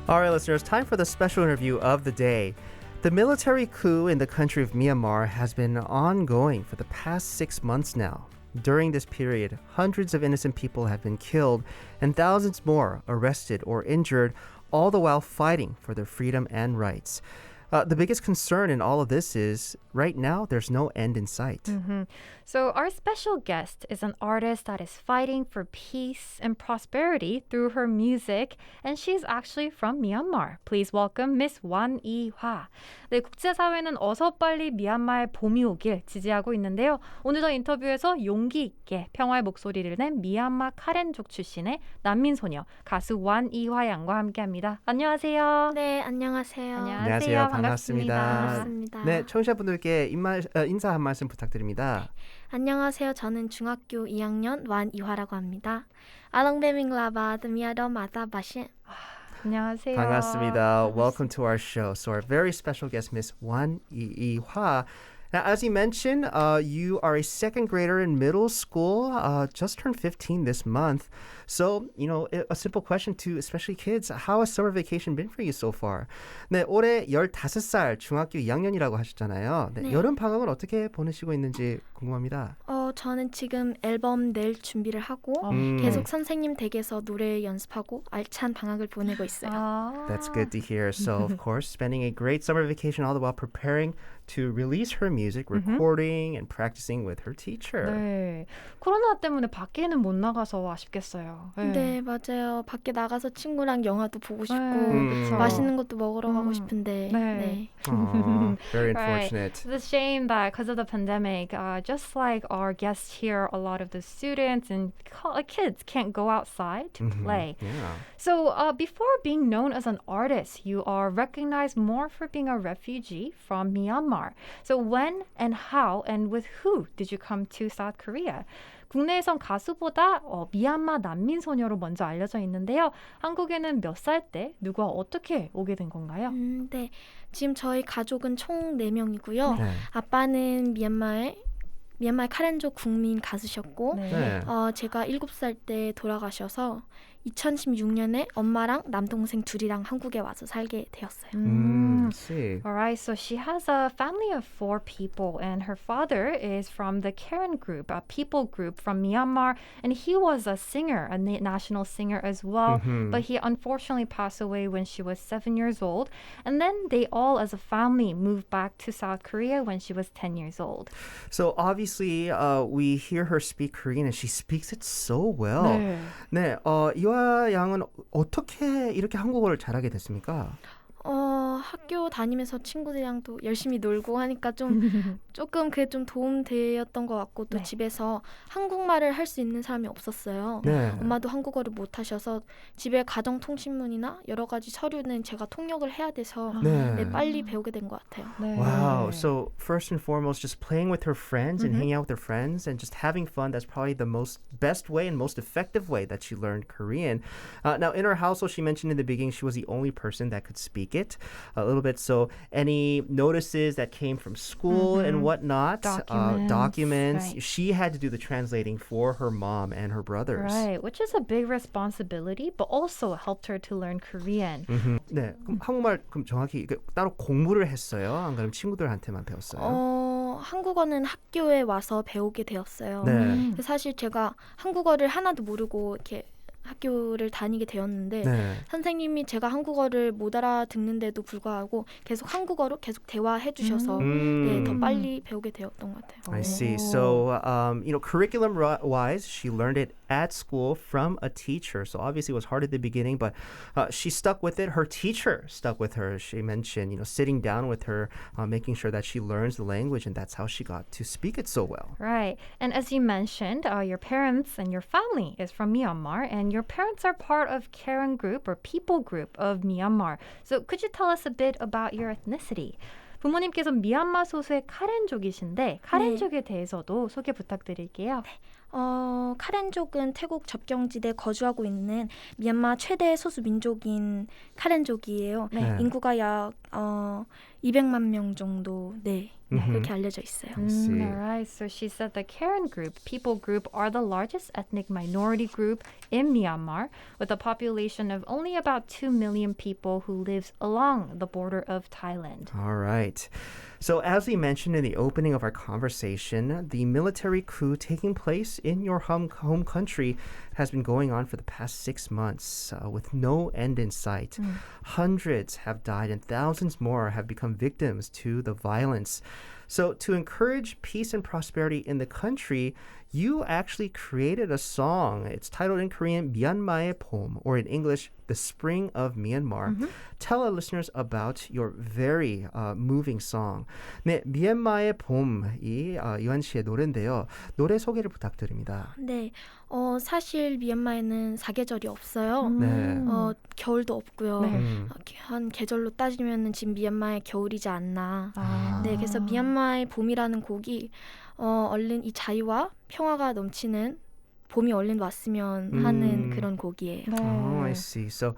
All right, listeners, time for the special interview of the day. The military coup in the country of Myanmar has been ongoing for the past 6 months now. During this period, hundreds of innocent people have been killed and thousands more arrested or injured, all the while fighting for their freedom and rights. The biggest concern in all of this is right now there's no end in sight. So our special guest is an artist that is fighting for peace and prosperity through her music, and she's actually from Myanmar. Please welcome Miss 완이화. 네, 국제사회는 어서 빨리 미얀마의 봄이 오길 지지하고 있는데요. 오늘도 인터뷰에서 용기 있게 평화의 목소리를 낸 미얀마 카렌족 출신의 난민소녀 가수 완이화 양과 함께합니다. 안녕하세요. 네, 안녕하세요. 안녕하세요. 반갑습니다. 반갑습니다. 네, 청취자분들께 인사 한 말씀 부탁드립니다. 안녕하세요. 저는 중학교 2학년 완이화라고 합니다. 아롱베밍라바 드미아더 마다바시. 안녕하세요. 반갑습니다. Welcome to our show. So our very special guest, Miss 완이화. Now, as you mentioned, you are a second grader in middle school, just turned 15 this month. So, a simple question to especially kids, how has summer vacation been for you so far? 네, 올해 15살 중학교 2학년이라고 하셨잖아요. 네, 네. 여름 방학을 어떻게 보내시고 있는지 궁금합니다. 저는 지금 앨범 낼 준비를 하고 계속 선생님 댁에서 노래 연습하고 알찬 방학을 보내고 있어요. That's good to hear. So, of course, spending a great summer vacation all the while preparing to release her music, recording and practicing with her teacher. 네, 코로나 때문에 밖에는 못 나가서 아쉽겠어요. 네, 맞아요. 밖에 나가서 친구랑 영화도 보고 싶고 그쵸. 맛있는 것도 먹으러 가고 싶은데 네. Aw, very Right. unfortunate. It's a shame that because of the pandemic, just like our guests here, a lot of the students and kids can't go outside to play. Yeah. So before being known as an artist, you are recognized more for being a refugee from Myanmar. So when and how and with who did you come to South Korea? 국내에선 가수보다 미얀마 난민 소녀로 먼저 알려져 있는데요. 한국에는 몇 살 때 누가 어떻게 오게 된 건가요? 네. 지금 저희 가족은 총 4명이고요. 네. 아빠는 미얀마의 카렌족 국민 가수셨고 네. 제가 7살 때 돌아가셔서 2016년에 엄마랑 남동생 둘이랑 한국에 와서 살게 되었어요. I see. All right, so she has a family of 4 people, and her father is from the Karen group, a people group from Myanmar, and he was a singer, a national singer as well, but he unfortunately passed away when she was 7 years old, and then they all as a family moved back to South Korea when she was 10 years old. So obviously, we hear her speak Korean, and she speaks it so well. 네. 네, 이화 양은 어떻게 이렇게 한국어를 잘하게 됐습니까? 학교 다니면서 친구들이랑 또 열심히 놀고 하니까 조금 그게 좀 도움되었던 것 같고 또 네. 집에서 한국말을 할 수 있는 사람이 없었어요. 네. 엄마도 한국어를 못 하셔서 집에 가정통신문이나 여러 가지 서류는 제가 통역을 해야 돼서 네. 빨리 배우게 된 것 같아요. 네. Wow. So first and foremost, just playing with her friends and hanging out with her friends and just having fun. That's probably the best way and most effective way that she learned Korean. Now, in her household, she mentioned in the beginning she was the only person that could speak it a little bit. So any notices that came from school and whatnot, documents, right. she had to do the translating for her mom and her brothers. Right, which is a big responsibility, but also helped her to learn Korean. 네, 그럼 한국말 그럼 정확히 따로 공부를 했어요? 안 그러면 친구들한테만 배웠어요? 한국어는 학교에 와서 배우게 되었어요. 네. 사실 제가 한국어를 하나도 모르고 이렇게 학교를 다니게 되었는데 네. 선생님이 제가 한국어를 못 알아듣는데도 불구하고 계속 한국어로 계속 대화해 주셔서 네, 더 빨리 배우게 되었던 것 같아요. I see. So, curriculum-wise, she learned it at school from a teacher. So obviously it was hard at the beginning, but she stuck with it. Her teacher stuck with her. She mentioned, sitting down with her, making sure that she learns the language, and that's how she got to speak it so well. Right. And as you mentioned, your parents and your family is from Myanmar, and your parents are part of Karen group or people group of Myanmar. So could you tell us a bit about your ethnicity? 부모님께서 미얀마 소수의 카렌족이신데 카렌족에 대해서도 소개 부탁드릴게요. 카렌족은 태국 접경지대에 거주하고 있는 미얀마 최대 소수 민족인 카렌족이에요. 네. 인구가 약 200만 명 정도 그렇게 알려져 있어요. I see. All right. So she said the Karen group, people group, are the largest ethnic minority group in Myanmar, with a population of only about 2 million people who lives along the border of Thailand. All right. So, as we mentioned in the opening of our conversation, the military coup taking place in your home country has been going on for the past 6 months with no end in sight. Hundreds have died and thousands more have become victims to the violence. So, to encourage peace and prosperity in the country, you actually created a song. It's titled in Korean Myanmae, or in English, The Spring of Myanmar. Tell our listeners about your very moving song. 네, 미얀마의 봄이 유한 씨의 노래인데요. 노래 소개를 부탁드립니다. 네, 사실 미얀마에는 사계절이 없어요. 네. 겨울도 없고요. 네. 한 계절로 따지면은 지금 미얀마의 겨울이지 않나. 아. 네, 그래서 미얀마의 봄이라는 곡이 얼른 이 자유와 평화가 넘치는 봄이 얼른 왔으면 하는 그런 곡이에요. Oh, I see. So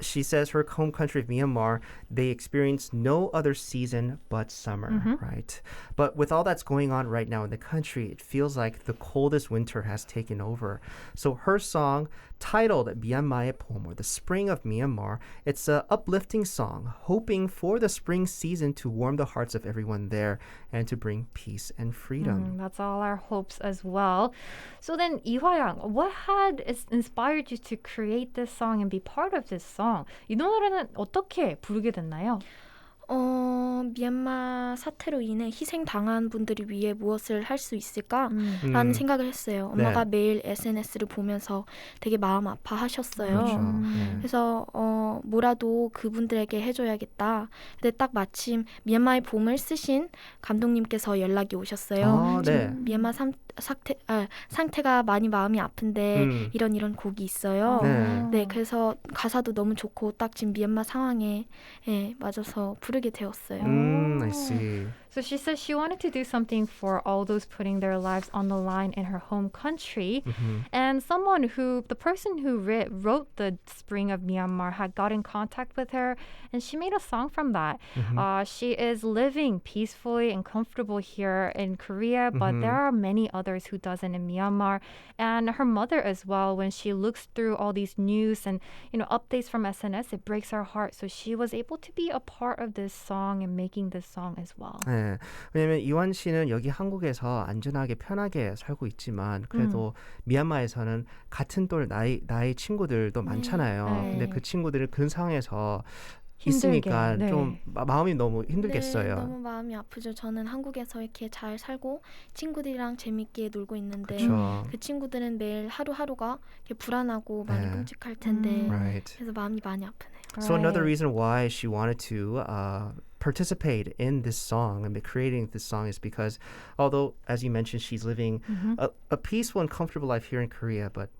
she says her home country of Myanmar, they experience no other season but summer, right? But with all that's going on right now in the country, it feels like the coldest winter has taken over. So her song, titled Myanmae, or The Spring of Myanmar, it's an uplifting song, hoping for the spring season to warm the hearts of everyone there and to bring peace and freedom. That's all our hopes as well. So then, 이화양, what had inspired you to create this song and be part of this song? 이 노래는 어떻게 부르게 됐나요? 미얀마 사태로 인해 희생당한 분들이 위해 무엇을 할 수 있을까라는 생각을 했어요. 엄마가 매일 SNS를 보면서 되게 마음 아파하셨어요. 그렇죠. 그래서 뭐라도 그분들에게 해줘야겠다. 근데 딱 마침 미얀마의 봄을 쓰신 감독님께서 연락이 오셨어요. 아, 네. 지금 미얀마 상태가 많이 마음이 아픈데 이런 곡이 있어요. 네, 그래서 가사도 너무 좋고 딱 지금 미얀마 상황에 맞아서 부르게 되었어요. I see. So she says she wanted to do something for all those putting their lives on the line in her home country. And the person who wrote The Spring of Myanmar had got in contact with her, and she made a song from that. She is living peacefully and comfortable here in Korea, but there are many others who doesn't in Myanmar. And her mother as well, when she looks through all these news and updates from SNS, it breaks her heart. So she was able to be a part of this song and making this song as well. 네, 왜냐면 이완 씨는 여기 한국에서 안전하게 편하게 살고 있지만 그래도 미얀마에서는 같은 또래 나이 친구들도 많잖아요. 네. 근데 그 친구들은 그 상황에서 힘들게, 있으니까 네. 좀 마음이 너무 힘들겠어요. 네, 너무 마음이 아프죠. 저는 한국에서 이렇게 잘 살고 친구들이랑 재밌게 놀고 있는데 그렇죠. 그 친구들은 매일 하루하루가 이렇게 불안하고 많이 끔찍할 텐데 Right. 그래서 마음이 많이 아프네요. So another reason why she wanted to participate in this song and creating this song is because although, as you mentioned, she's living a peaceful and comfortable life here in Korea, but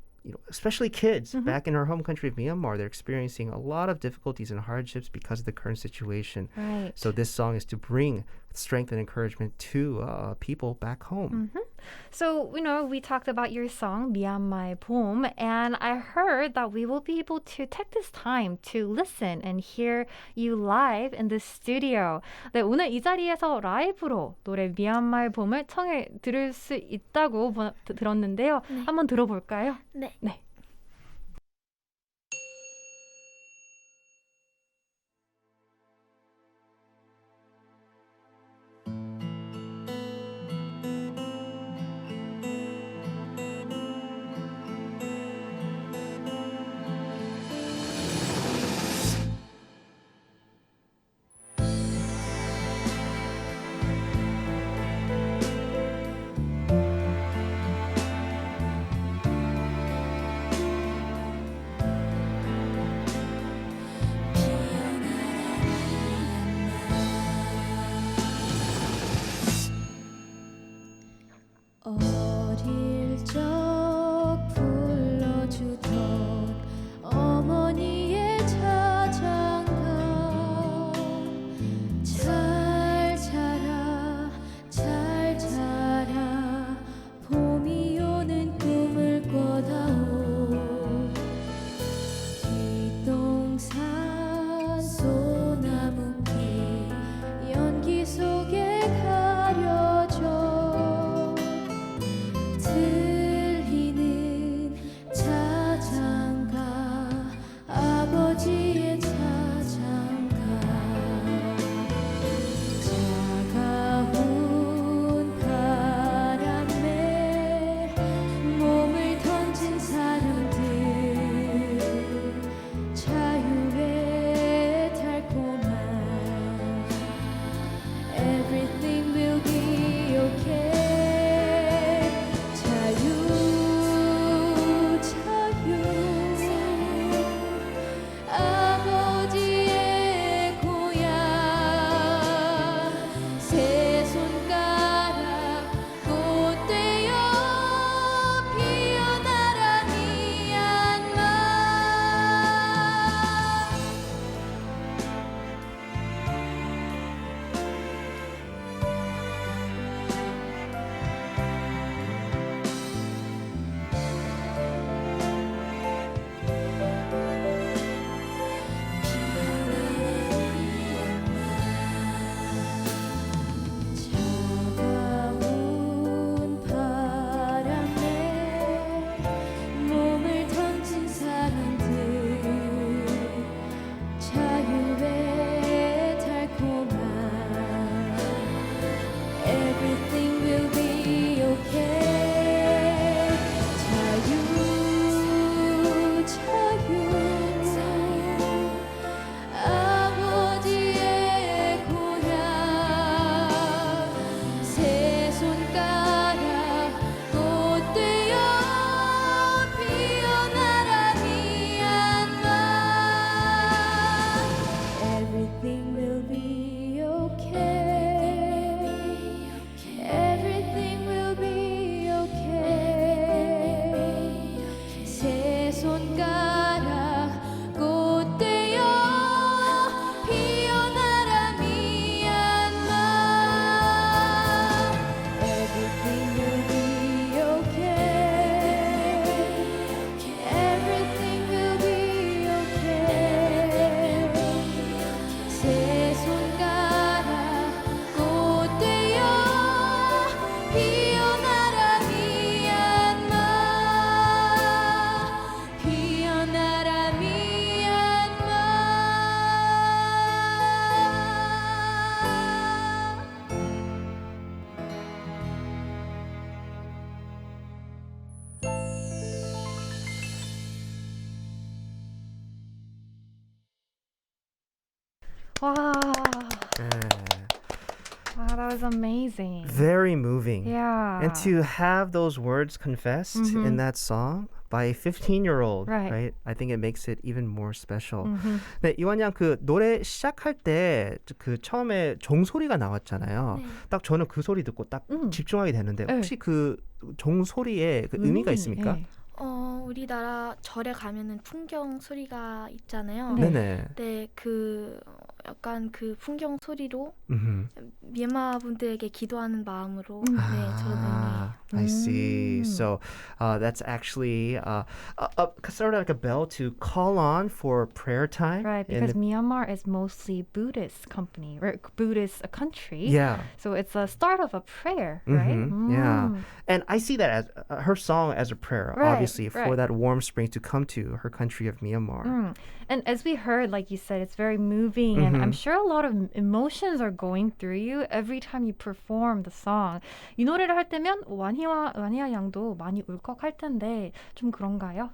especially kids back in her home country of Myanmar, they're experiencing a lot of difficulties and hardships because of the current situation. Right. So this song is to bring strength and encouragement to people back home. So, we talked about your song, 미얀마의 봄, and I heard that we will be able to take this time to listen and hear you live in the studio. 네, 오늘 이 자리에서 라이브로 노래 미얀마의 봄을 청해 들을 수 있다고 들었는데요. 네. 한번 들어볼까요? 네. 네. Wow. Yeah. Wow, that was amazing. Very moving. Yeah. And to have those words confessed in that song by a 15-year-old, right? I think it makes it even more special. 네, 이완 양 그 노래 시작할 때 그 처음에 종소리가 나왔잖아요. 네. 딱 저는 그 소리 듣고 딱 집중하게 되는데 혹시 그 종소리에 그 의미가 있습니까? 네. 우리나라 절에 가면은 풍경 소리가 있잖아요. 네네. 네, 그 약간 그 풍경 소리로 미얀마 분들에게 기도하는 마음으로 네, 저런 의미예요. I see. So that's actually sort of like a bell to call on for prayer time. Right, because Myanmar is mostly Buddhist company or Buddhist country. Yeah. So it's a start of a prayer, right? Yeah. And I see that as her song as a prayer, Right, obviously, for that warm spring to come to her country of Myanmar. And as we heard, like you said, it's very moving, and I'm sure a lot of emotions are going through you every time you perform the song. 이 노래를 할 때면 완이화 양도 많이 울컥할 텐데 좀 그런가요?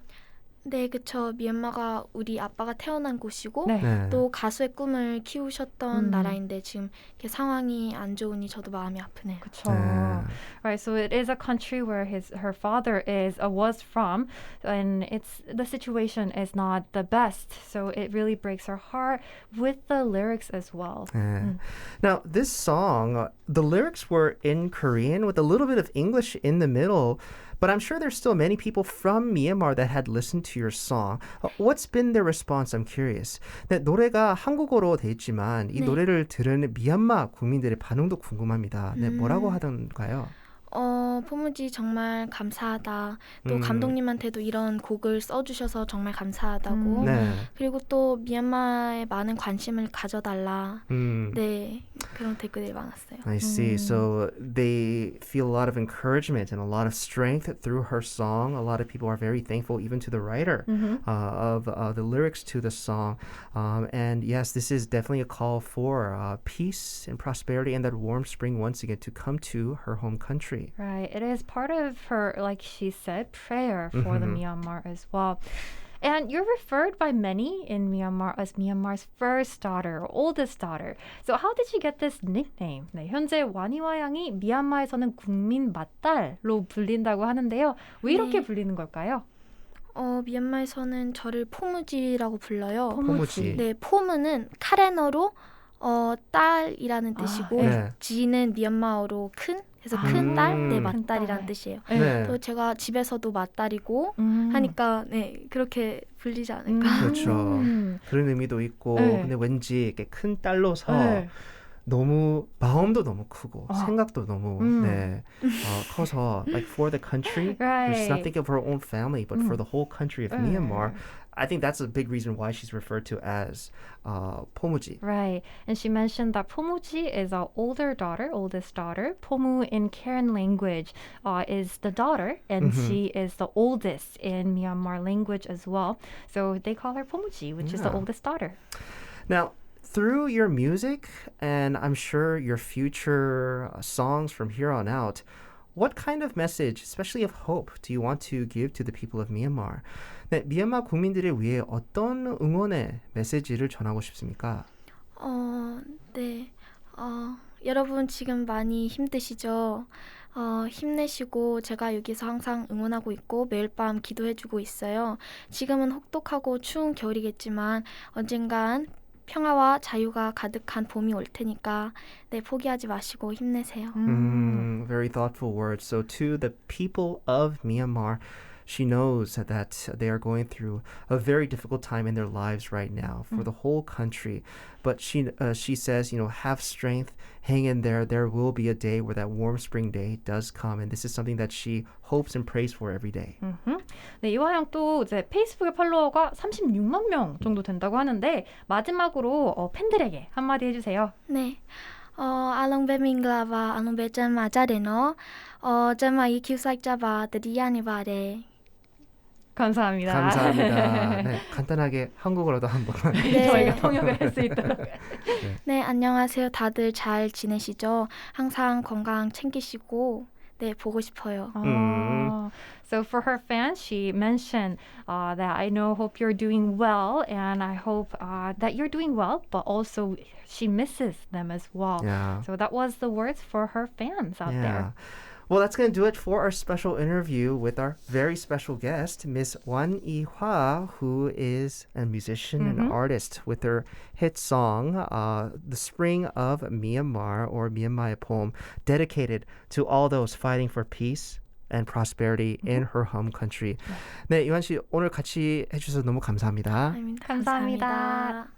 네, 그쵸. 미얀마가 우리 아빠가 태어난 곳이고 네. 또 가수의 꿈을 키우셨던 나라인데 지금 이렇게 상황이 안 좋으니 저도 마음이 아프네요. 그쵸. Right, so it is a country where her father was from, and the situation is not the best. So it really breaks her heart with the lyrics as well. Now, this song, the lyrics were in Korean with a little bit of English in the middle. But I'm sure there's still many people from Myanmar that had listened to your song. What's been their response? I'm curious. 네, 노래가 한국어로 돼 있지만 이 노래를 들은 미얀마 국민들의 반응도 궁금합니다. 네, 뭐라고 하던가요? 포무지 정말 감사하다. 또 감독님한테도 이런 곡을 써주셔서 정말 감사하다고. 네. 그리고 또 미얀마에 많은 관심을 가져달라. 네, 그런 댓글이 많았어요. I see. So they feel a lot of encouragement and a lot of strength through her song. A lot of people are very thankful even to the writer of the lyrics to the song. And yes, this is definitely a call for peace and prosperity and that warm spring once again to come to her home country. Right. It is part of her, like she said, prayer for the Myanmar as well. And you're referred by many in Myanmar as Myanmar's first daughter, or oldest daughter. So how did you get this nickname? 네, 현재 완이화 양이 미얀마에서는 국민 맏딸로 불린다고 하는데요. 왜 이렇게 불리는 걸까요? 미얀마에서는 저를 포무지라고 불러요. 포무지. 네, 포무는 카레너로 딸이라는 뜻이고 네. 지는 미얀마어로 큰 그래서 큰 딸, 네, 맏딸이라는 뜻이에요. 네. 또 제가 집에서도 맏딸이고 하니까 네, 그렇게 불리지 않을까. 그렇죠. 그런 의미도 있고 근데 왠지 이렇게 큰 딸로서 너무 마음도 너무 크고 생각도 너무 커서 like for the country, she's not thinking of her own family, but for the whole country of Myanmar. I think that's a big reason why she's referred to as 포무지. Right. And she mentioned that 포무지 is our oldest daughter. 포무 in Karen language is the daughter, and she is the oldest in Myanmar language as well. So they call her 포무지, which is the oldest daughter. Now, through your music, and I'm sure your future songs from here on out, what kind of message, especially of hope, do you want to give to the people of Myanmar? 네, 미얀마 국민들을 위해 어떤 응원의 메시지를 전하고 싶습니까? 네. 여러분 지금 많이 힘드시죠? 힘내시고 제가 여기서 항상 응원하고 있고 매일 밤 기도해주고 있어요. 지금은 혹독하고 추운 겨울이겠지만 언젠간 평화와 자유가 가득한 봄이 올 테니까 네, 포기하지 마시고 힘내세요. Very thoughtful words. So to the people of Myanmar, she knows that they are going through a very difficult time in their lives right now for the whole country. But she says, have strength, hang in there. There will be a day where that warm spring day does come. And this is something that she hopes and prays for every day. 네, 이화 양 또 이제 페이스북의 팔로워가 36만 명 정도 된다고 하는데 마지막으로 팬들에게 한마디 해주세요. 네. Along với mình là và along với chân mà cha để nó chân mà ý cứu sách cha và tự đi ăn 바래. 감사합니다. 감사합니다. 네, 간단하게 한국어로도 한번 네. 저희가 통역을 할 수 있도록. 네, 안녕하세요. 다들 잘 지내시죠? 항상 건강 챙기시고 네, 보고 싶어요. So for her fans, she mentioned that hope you're doing well, and I hope that you're doing well, but also she misses them as well. Yeah. So that was the words for her fans out there. Well, that's going to do it for our special interview with our very special guest, Miss 완이화, who is a musician and artist with her hit song, The Spring of Myanmar, or 미얀마의 봄, dedicated to all those fighting for peace and prosperity in her home country. 네, 이완 씨 오늘 같이 해주셔서 너무 감사합니다. 감사합니다.